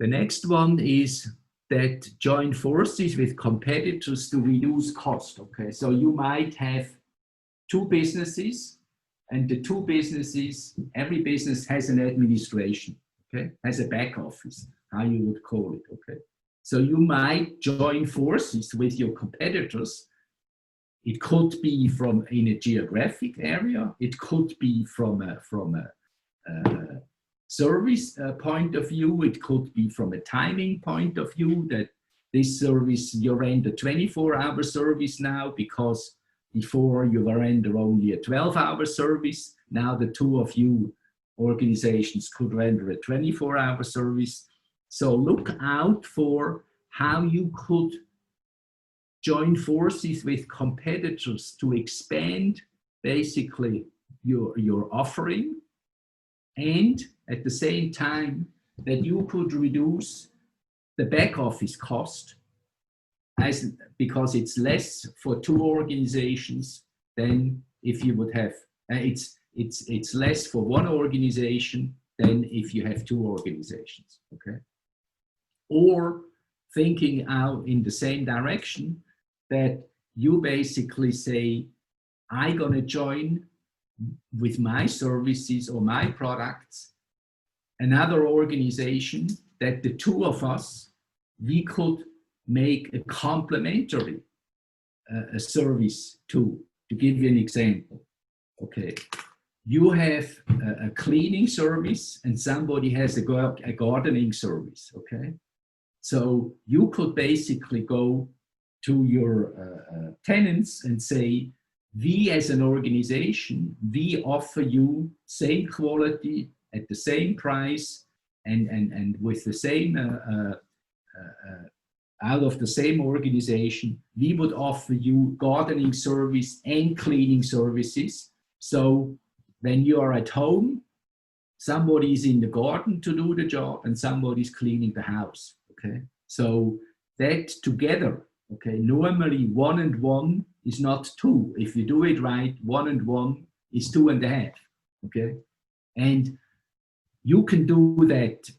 The next one is that join forces with competitors to reduce cost. Okay, so you might have two businesses, and the two businesses, every business has an administration, okay, has a back office, how you would call it, okay. So you might join forces with your competitors. It could be from in a geographic area, it could be from a service point of view, it could be from a timing point of view, that this service, you render 24-hour service now because before you render only a 12-hour service. Now the two of you organizations could render a 24-hour service. So look out for how you could join forces with competitors to expand basically your offering, and at the same time that you could reduce the back office cost, because it's less for two organizations than if you would have, it's less for one organization than if you have two organizations, okay? Or thinking out in the same direction, that you basically say, I'm gonna join with my services or my products another organization that the two of us, we could make a complementary service to give you an example. Okay, you have a cleaning service and somebody has a gardening service, okay? So you could basically go to your tenants and say, we as an organization, we offer you same quality at the same price and with the same, out of the same organization, we would offer you gardening service and cleaning services. So when you are at home, somebody is in the garden to do the job and somebody is cleaning the house, okay? So that together, okay, normally 1 and 1 is not 2. If you do it right, 1 and 1 is 2.5, okay? And you can do that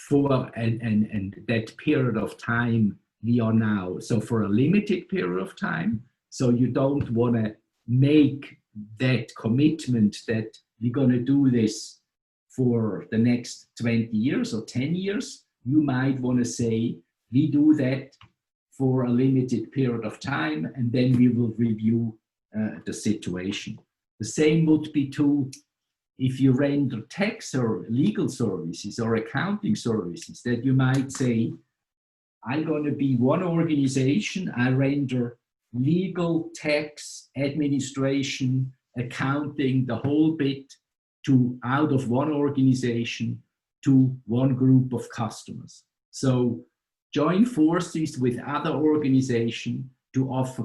for and that period of time we are now, so for a limited period of time, so you don't want to make that commitment that we're going to do this for the next 20 years or 10 years. You might want to say, we do that for a limited period of time, and then we will review the situation. The same would be true if you render tax or legal services or accounting services, that you might say, I'm going to be one organization, I render legal, tax, administration, accounting, the whole bit to out of one organization to one group of customers. So join forces with other organizations to offer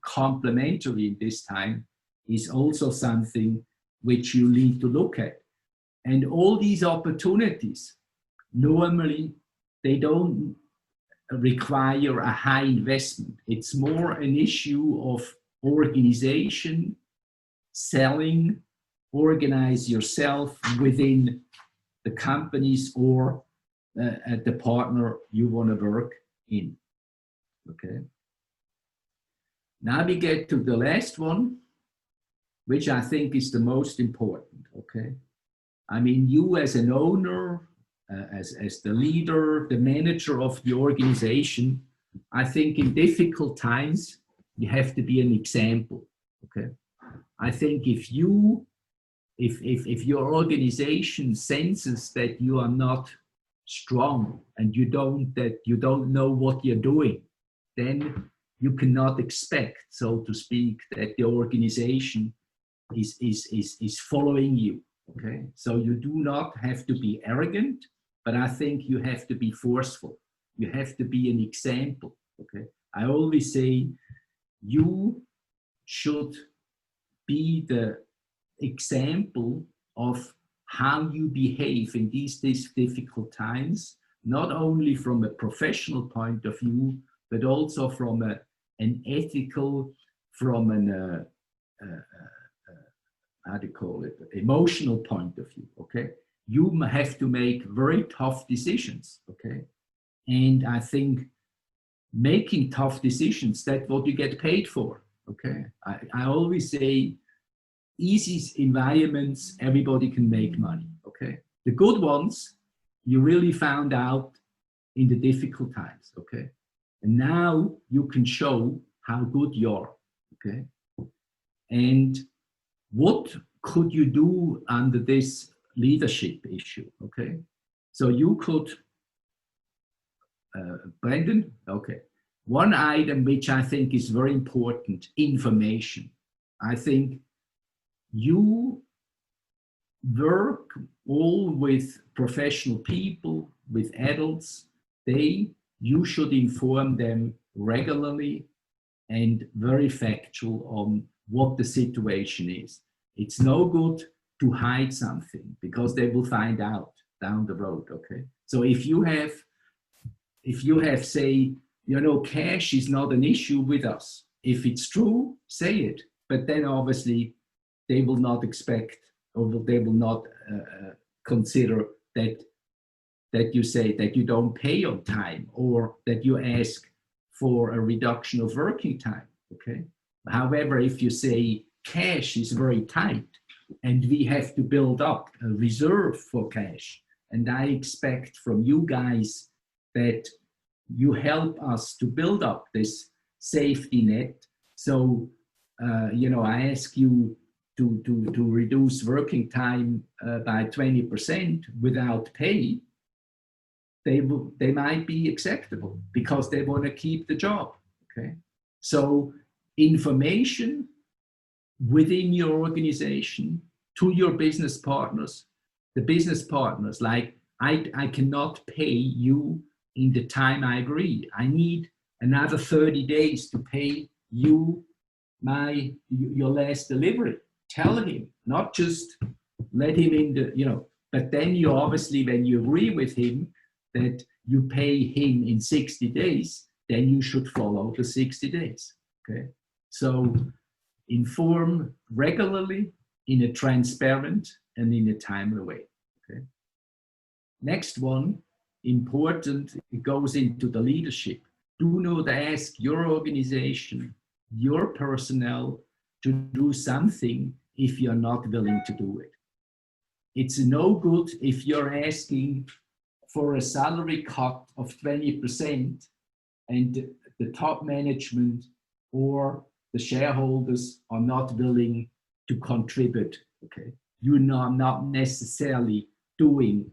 complementary in this time is also something which you need to look at. And all these opportunities, normally they don't require a high investment. It's more an issue of organization, selling, organize yourself within the companies or the partner you want to work in, okay? Now we get to the last one, which I think is the most important, okay? I mean, you as an owner, as the leader, the manager of the organization, I think in difficult times, you have to be an example, okay? I think if your organization senses that you are not strong and you don't know what you're doing, then you cannot expect, so to speak, that the organization is following you, okay? So you do not have to be arrogant, but I think you have to be forceful. You have to be an example, okay? I always say you should be the example of how you behave in these difficult times, not only from a professional point of view, but also from an ethical, from an how do you call it, emotional point of view, okay? you have to make very tough decisions, okay? And I think making tough decisions, that's what you get paid for, okay? I always say, easy environments, everybody can make money, okay? The good ones, you really found out in the difficult times, okay? And now you can show how good you are, okay? And what could you do under this leadership issue, okay? So you could, Brendan, okay. One item which I think is very important, information. I think you work all with professional people, with adults. You should inform them regularly and very factual on what the situation is. It's no good to hide something because they will find out down the road, okay? So if you have, say, you know, cash is not an issue with us. If it's true, say it. But then obviously they will not expect, or they will not consider that you say that you don't pay on time, or that you ask for a reduction of working time, okay? However, if you say cash is very tight and we have to build up a reserve for cash, and I expect from you guys that you help us to build up this safety net. So, you know, I ask you to reduce working time by 20% without pay. They might be acceptable because they want to keep the job, okay? So information within your organization to your business partners, the business partners, like, I cannot pay you in the time I agree. I need another 30 days to pay you your last delivery. Tell him, not just let him in the, you know, but then you obviously, when you agree with him that you pay him in 60 days, then you should follow the 60 days, okay? So inform regularly in a transparent and in a timely way, okay? Next one, important, it goes into the leadership. Do not ask your organization, your personnel to do something if you're not willing to do it. It's no good if you're asking for a salary cut of 20% and the top management or the shareholders are not willing to contribute, okay? You're not necessarily doing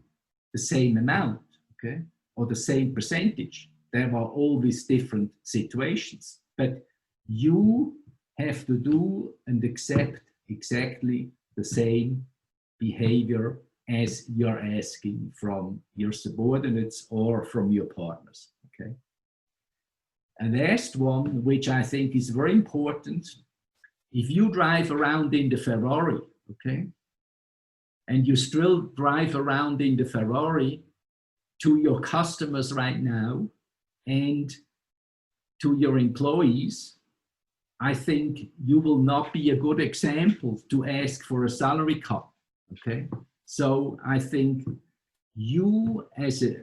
the same amount, okay? Or the same percentage. There are always different situations, but you have to do and accept exactly the same behavior as you're asking from your subordinates or from your partners, okay? And the last one, which I think is very important, if you drive around in the Ferrari, okay, and you still drive around in the Ferrari to your customers right now and to your employees, I think you will not be a good example to ask for a salary cut, okay? So I think you as a,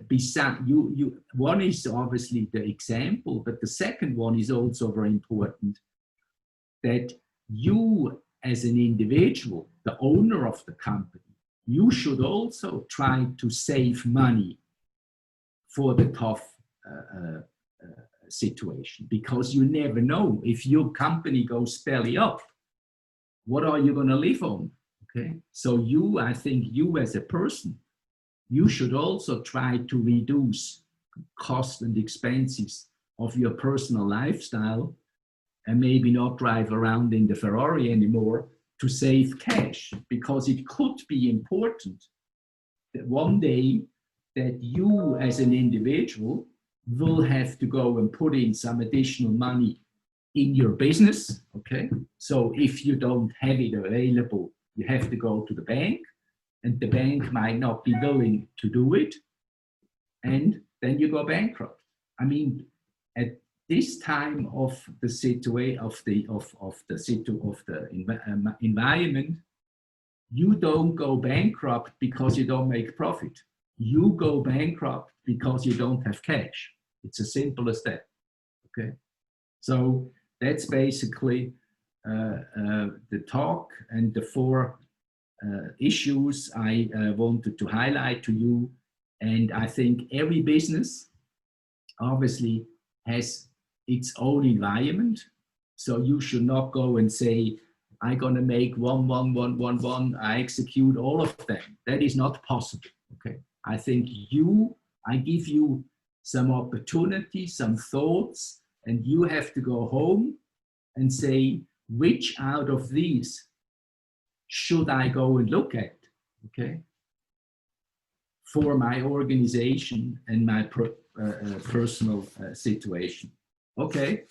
one is obviously the example, but the second one is also very important, that you as an individual, the owner of the company, you should also try to save money for the tough situation, because you never know if your company goes belly up, what are you going to live on? Okay, so I think you as a person, you should also try to reduce costs and expenses of your personal lifestyle and maybe not drive around in the Ferrari anymore to save cash, because it could be important that one day that you as an individual will have to go and put in some additional money in your business, okay? So if you don't have it available, you have to go to the bank, and the bank might not be willing to do it, and then you go bankrupt. I mean, at this time of the situation, of the environment, You don't go bankrupt because you don't make profit. You go bankrupt because you don't have cash. It's as simple as that. Okay. So that's basically the talk and the four issues I wanted to highlight to you. And I think every business obviously has its own environment. So you should not go and say, I'm going to make 1, 1, 1, 1, 1. I execute all of them. That is not possible. Okay. I think I give you some opportunity, some thoughts, and you have to go home and say, which out of these should I go and look at? Okay. For my organization and my personal situation. Okay.